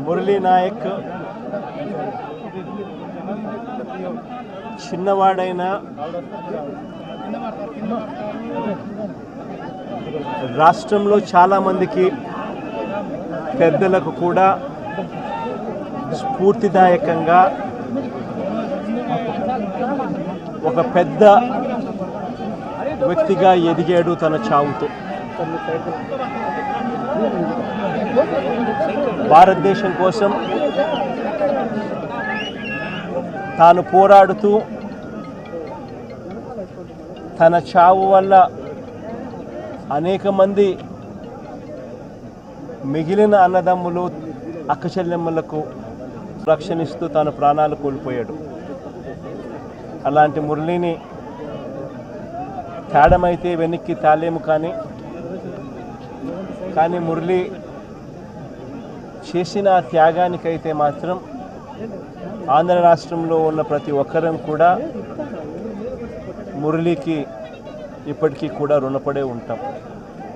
మురళీ నాయక్ చిన్నవాడైన రాష్ట్రంలో చాలామందికి పెద్దలకు కూడా స్ఫూర్తిదాయకంగా ఒక పెద్ద వ్యక్తిగా ఎదిగాడు తన చావుతో. భారతదేశం కోసం తాను పోరాడుతూ తన చావు వల్ల అనేక మంది మిగిలిన అన్నదమ్ములు అక్కచెల్లెమ్మలకు రక్షణిస్తూ తాను ప్రాణాలు కోల్పోయాడు. అలాంటి మురళిని తేడమైతే వెనక్కి తాలేము, కానీ మురళి చేసిన త్యాగానికైతే మాత్రం ఆంధ్ర రాష్ట్రంలో ఉన్న ప్రతి ఒక్కరం కూడా మురళికి ఇప్పటికీ కూడా రుణపడే ఉంటాం.